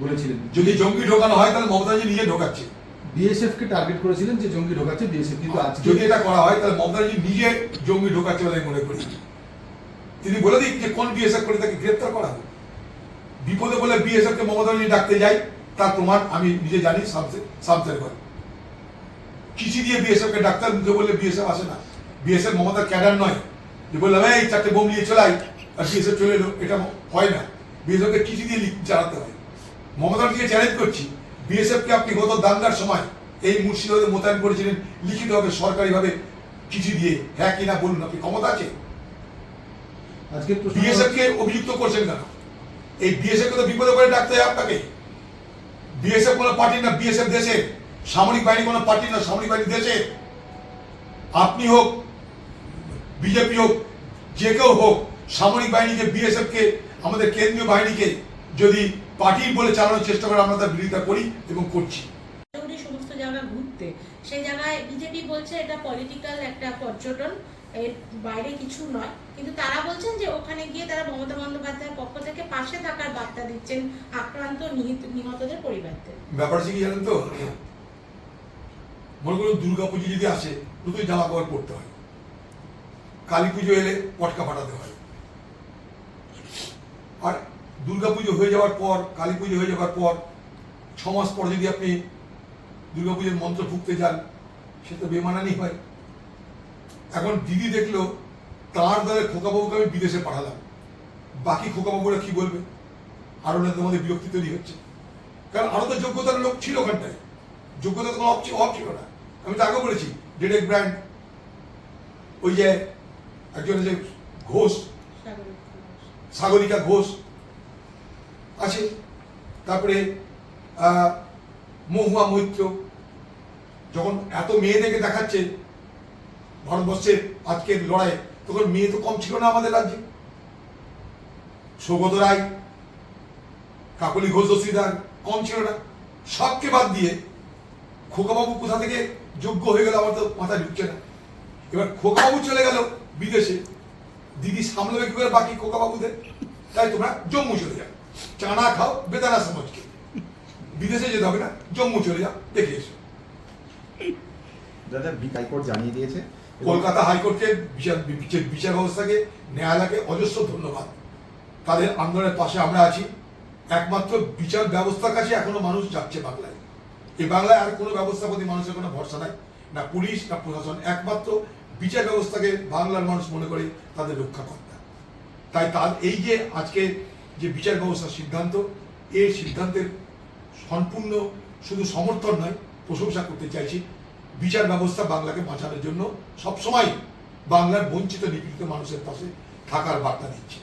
বলেছিলেন। যদি জঙ্গি ঢোকানো হয় তাহলে মমতাজি নিজে ঢোকাচ্ছে। বিএসএফ কে টার্গেট করেছিলেন যে জঙ্গি ঢোকাচ্ছে বিএসএফ, কিন্তু আজকে যদি এটা করা হয় তাহলে মমতাজি নিজে জঙ্গি ঢোকাচ্ছে বলে মনে করি। তিনি বলে দিক যে কোন বিএসএফ করে তাকে গ্রেপ্তার করা হবে। বিপদে বলে বিএসএফ কে মমতাজি ডাকতে যাই, তার প্রমাণ আমি নিজে জানি। সাবসের করে কিসি দিয়ে বিএসএফ কে ডাক্তার মুখে বললে বিএসএফ আসে না। বিএসএফ মমতার ক্যাডার নয় যে বললাম এই 4টে বোম নিয়ে চলাই আর বিএসএফ চলে এলো, এটা হয় না। বিএসএফ কে চিঠি দিয়ে চালাতে হয়। মমতার দিকে চ্যালেঞ্জ করছি, বিএসএফ কে আপনি গত দাঙ্গার সময় এই মুর্শিদাবাদে মোতায়েন করেছিলেন লিখিতভাবে সরকারিভাবে চিঠি দিয়ে, হ্যাঁ কিনা বলুন, আপনি ক্ষমতা আছে? আজকে বিএসএফ কে অভিযুক্ত করছেন কেন? এই বিএসএফ কে তো বিপদে করে ডাকতে হয় আপনাকে। বিএসএফ কোনো পার্টি না, বিএসএফ দেশে সামরিক বাহিনী কোনো পার্টি না, সামরিক বাহিনী দেশে। আপনি হোক, বিজেপি হোক, যে কেউ হোক, সামরিক বাহিনীকে, বিএসএফ কে, আমাদের কেন্দ্রীয় বাহিনীকে যদি পার্টি বলে চালানোর চেষ্টা করে আমরা তার বিরোধিতা করি এবং করছি। সমস্ত জায়গা ঘুরতে, সেই জায়গায় বিজেপি বলছে এটা পলিটিক্যাল একটা পর্যটন, এর বাইরে কিছু নয়। কিন্তু তারা বলছেন যে ওখানে গিয়ে তারা মমতা বন্দ্যোপাধ্যায়ের পক্ষ থেকে পাশে থাকার বার্তা দিচ্ছেন আক্রান্ত নিহতদের পরিবারদের। ব্যাপারটা কি জানেন তো, মনে করুন দুর্গাপুজো যদি আসে, নতুন জামা কাপড় পরতে হয়। কালী পুজো এলে পটকা ফাটাতে হয়। আর দুর্গাপুজো হয়ে যাওয়ার পর, কালী পুজো হয়ে যাওয়ার পর 6 মাস পর যদি আপনি দুর্গাপুজোর মন্ত্র ফুঁকতে যান, সে তো বেমানানি হয়। এখন দিদি দেখলো তাঁর দলের খোকাবাবুকে আমি বিদেশে পাঠালাম, বাকি খোকাবাবুরা কি বলবে? আরো না তোমাদের বিরক্তি তৈরি হচ্ছে, কারণ আরো তো যোগ্যতার লোক ছিল ওখানটায়। যোগ্যতা তো কোনো অভাব ছিল না। আমি তো আগে বলেছি, ডেডেক ব্র্যান্ড, ওই যে একজন যে ঘোষ, সাগরিকা ঘোষ আছে, তারপরে মহুয়া মৈত্র। যখন এত মেয়েদেরকে দেখাচ্ছে ভারতবর্ষের আজকের লড়াই, তখন মেয়ে তো কম ছিল না আমাদের রাজ্যে। সৌগত রায়, কাকলি ঘোষ দস্তিদার কম ছিল না। সবকে বাদ দিয়ে খোকাবাবু কোথা থেকে যোগ্য হয়ে গেল আমার তো মাথায় ঢুকছে না। এবার খোকাবাবু চলে গেল বিদেশে, দিদি সামলাবে কি করে বাকি খোকাবাবুদের? তাই তোমরা জম্মু চলে যাও, চানা খাও, বেদানা সমাজকে। বিদেশে যেতে হবে না, জম্মু চলে যাও, দেখে এসো। দাদা হাইকোর্ট জানিয়ে দিয়েছে, কলকাতা হাইকোর্টকে, বিচার ব্যবস্থাকে, ন্যায়ালয়কে অজস্র ধন্যবাদ। তাদের আন্দোলনের পাশে আমরা আছি। একমাত্র বিচার ব্যবস্থার কাছে এখনো মানুষ যাচ্ছে বাংলায়। এই বাংলায় আর কোনো ব্যবস্থার প্রতি মানুষের কোনো ভরসা নাই, না পুলিশ না প্রশাসন। একমাত্র বিচার ব্যবস্থাকে বাংলার মানুষ মনে করে তাদের রক্ষাকর্তা। তাই তার এই যে আজকে যে বিচার ব্যবস্থার সিদ্ধান্ত, এই সিদ্ধান্তের সম্পূর্ণ শুধু সমর্থন নয়, প্রশংসা করতে চাইছি। বিচার ব্যবস্থা বাংলাকে বাঁচানোর জন্য সবসময় বাংলার বঞ্চিত নিপীড়িত মানুষের পাশে থাকার বার্তা দিচ্ছে।